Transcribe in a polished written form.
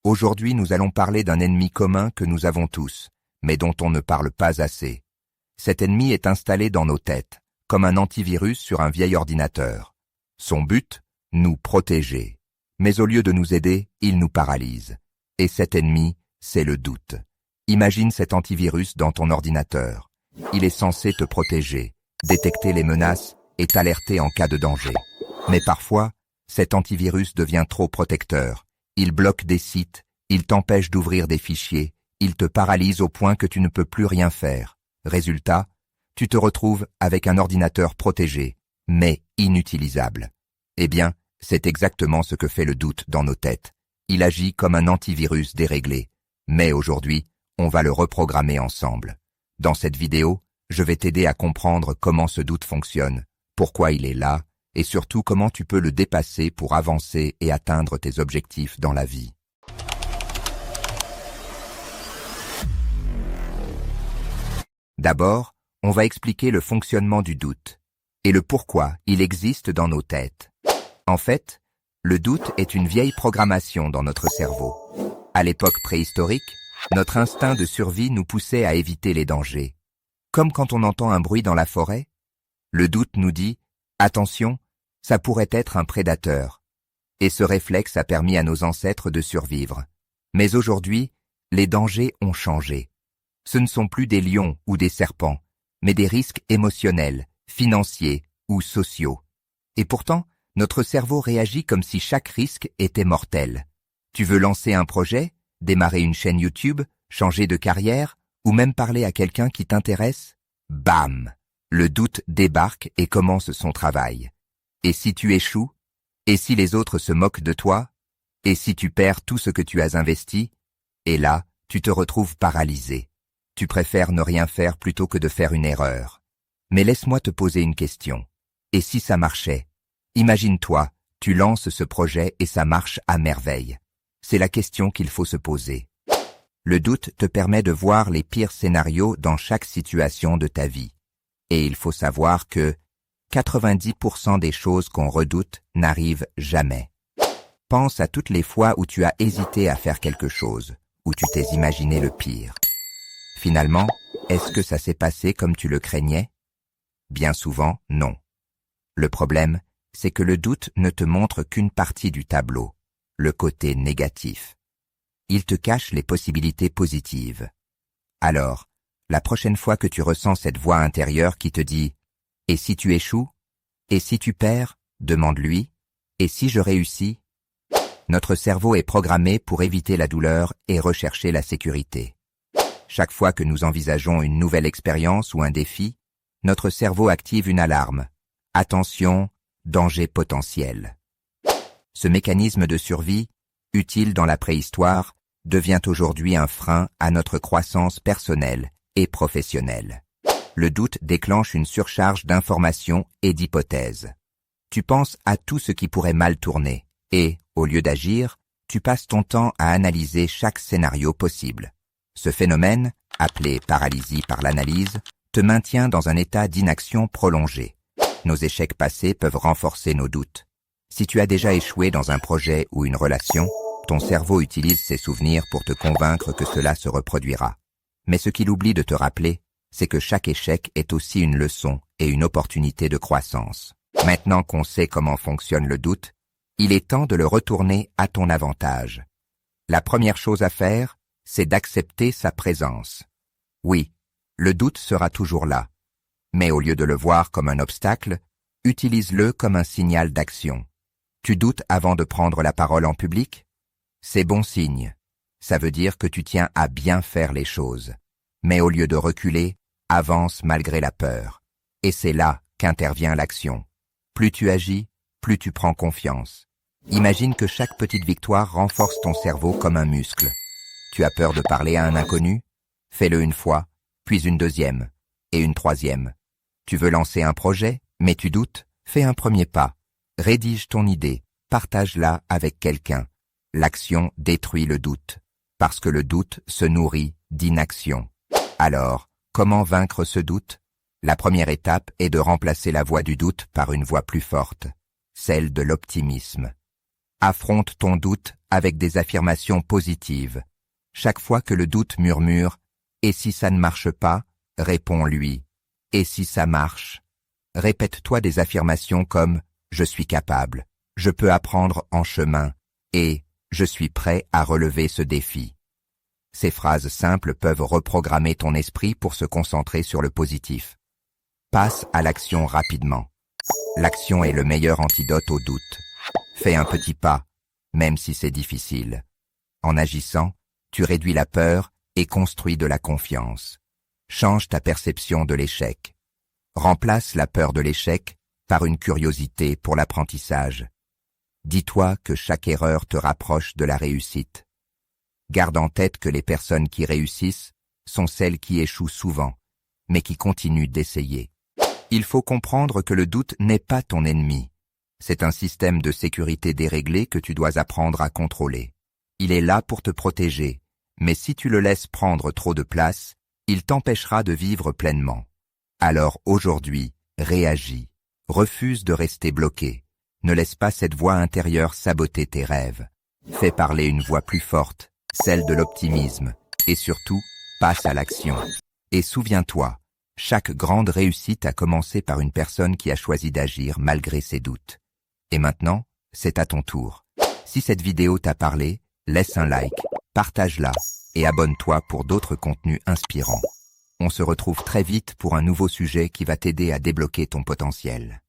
Aujourd'hui, nous allons parler d'un ennemi commun que nous avons tous, mais dont on ne parle pas assez. Cet ennemi est installé dans nos têtes, comme un antivirus sur un vieil ordinateur. Son but, nous protéger. Mais au lieu de nous aider, il nous paralyse. Et cet ennemi, c'est le doute. Imagine cet antivirus dans ton ordinateur. Il est censé te protéger, détecter les menaces et t'alerter en cas de danger. Mais parfois, cet antivirus devient trop protecteur. Il bloque des sites, il t'empêche d'ouvrir des fichiers, il te paralyse au point que tu ne peux plus rien faire. Résultat, tu te retrouves avec un ordinateur protégé, mais inutilisable. Eh bien, c'est exactement ce que fait le doute dans nos têtes. Il agit comme un antivirus déréglé. Mais aujourd'hui, on va le reprogrammer ensemble. Dans cette vidéo, je vais t'aider à comprendre comment ce doute fonctionne, pourquoi il est là, et surtout comment tu peux le dépasser pour avancer et atteindre tes objectifs dans la vie. D'abord, on va expliquer le fonctionnement du doute et le pourquoi il existe dans nos têtes. En fait, le doute est une vieille programmation dans notre cerveau. À l'époque préhistorique, notre instinct de survie nous poussait à éviter les dangers. Comme quand on entend un bruit dans la forêt, le doute nous dit « Attention, ça pourrait être un prédateur ». Et ce réflexe a permis à nos ancêtres de survivre. Mais aujourd'hui, les dangers ont changé. Ce ne sont plus des lions ou des serpents, mais des risques émotionnels, financiers ou sociaux. Et pourtant, notre cerveau réagit comme si chaque risque était mortel. Tu veux lancer un projet, démarrer une chaîne YouTube, changer de carrière, ou même parler à quelqu'un qui t'intéresse? Bam! Le doute débarque et commence son travail. Et si tu échoues? Et si les autres se moquent de toi? Et si tu perds tout ce que tu as investi? Et là, tu te retrouves paralysé. Tu préfères ne rien faire plutôt que de faire une erreur. Mais laisse-moi te poser une question. Et si ça marchait? Imagine-toi, tu lances ce projet et ça marche à merveille. C'est la question qu'il faut se poser. Le doute te permet de voir les pires scénarios dans chaque situation de ta vie. Et il faut savoir que 90% des choses qu'on redoute n'arrivent jamais. Pense à toutes les fois où tu as hésité à faire quelque chose, où tu t'es imaginé le pire. Finalement, est-ce que ça s'est passé comme tu le craignais? Bien souvent, non. Le problème, c'est que le doute ne te montre qu'une partie du tableau, le côté négatif. Il te cache les possibilités positives. Alors, la prochaine fois que tu ressens cette voix intérieure qui te dit « Et si tu échoues? Et si tu perds? » demande-lui « Et si je réussis? » Notre cerveau est programmé pour éviter la douleur et rechercher la sécurité. Chaque fois que nous envisageons une nouvelle expérience ou un défi, notre cerveau active une alarme. Attention, danger potentiel. Ce mécanisme de survie, utile dans la préhistoire, devient aujourd'hui un frein à notre croissance personnelle et professionnelle. Le doute déclenche une surcharge d'informations et d'hypothèses. Tu penses à tout ce qui pourrait mal tourner et, au lieu d'agir, tu passes ton temps à analyser chaque scénario possible. Ce phénomène, appelé paralysie par l'analyse, te maintient dans un état d'inaction prolongée. Nos échecs passés peuvent renforcer nos doutes. Si tu as déjà échoué dans un projet ou une relation, ton cerveau utilise ses souvenirs pour te convaincre que cela se reproduira. Mais ce qu'il oublie de te rappeler, c'est que chaque échec est aussi une leçon et une opportunité de croissance. Maintenant qu'on sait comment fonctionne le doute, il est temps de le retourner à ton avantage. La première chose à faire, c'est d'accepter sa présence. Oui, le doute sera toujours là. Mais au lieu de le voir comme un obstacle, utilise-le comme un signal d'action. Tu doutes avant de prendre la parole en public? C'est bon signe. Ça veut dire que tu tiens à bien faire les choses. Mais au lieu de reculer, avance malgré la peur. Et c'est là qu'intervient l'action. Plus tu agis, plus tu prends confiance. Imagine que chaque petite victoire renforce ton cerveau comme un muscle. Tu as peur de parler à un inconnu? Fais-le une fois, puis une deuxième, et une troisième. Tu veux lancer un projet, mais tu doutes? Fais un premier pas. Rédige ton idée, partage-la avec quelqu'un. L'action détruit le doute, parce que le doute se nourrit d'inaction. Alors, comment vaincre ce doute? La première étape est de remplacer la voix du doute par une voix plus forte, celle de l'optimisme. Affronte ton doute avec des affirmations positives. Chaque fois que le doute murmure « Et si ça ne marche pas ?» réponds-lui « Et si ça marche ?» Répète-toi des affirmations comme « Je suis capable »,« Je peux apprendre en chemin » et « Je suis prêt à relever ce défi ». Ces phrases simples peuvent reprogrammer ton esprit pour se concentrer sur le positif. Passe à l'action rapidement. L'action est le meilleur antidote au doute. Fais un petit pas, même si c'est difficile. En agissant, tu réduis la peur et construis de la confiance. Change ta perception de l'échec. Remplace la peur de l'échec par une curiosité pour l'apprentissage. Dis-toi que chaque erreur te rapproche de la réussite. Garde en tête que les personnes qui réussissent sont celles qui échouent souvent, mais qui continuent d'essayer. Il faut comprendre que le doute n'est pas ton ennemi. C'est un système de sécurité déréglé que tu dois apprendre à contrôler. Il est là pour te protéger, mais si tu le laisses prendre trop de place, il t'empêchera de vivre pleinement. Alors aujourd'hui, réagis. Refuse de rester bloqué. Ne laisse pas cette voix intérieure saboter tes rêves. Fais parler une voix plus forte, celle de l'optimisme, et surtout, passe à l'action. Et souviens-toi, chaque grande réussite a commencé par une personne qui a choisi d'agir malgré ses doutes. Et maintenant, c'est à ton tour. Si cette vidéo t'a parlé, laisse un like, partage-la et abonne-toi pour d'autres contenus inspirants. On se retrouve très vite pour un nouveau sujet qui va t'aider à débloquer ton potentiel.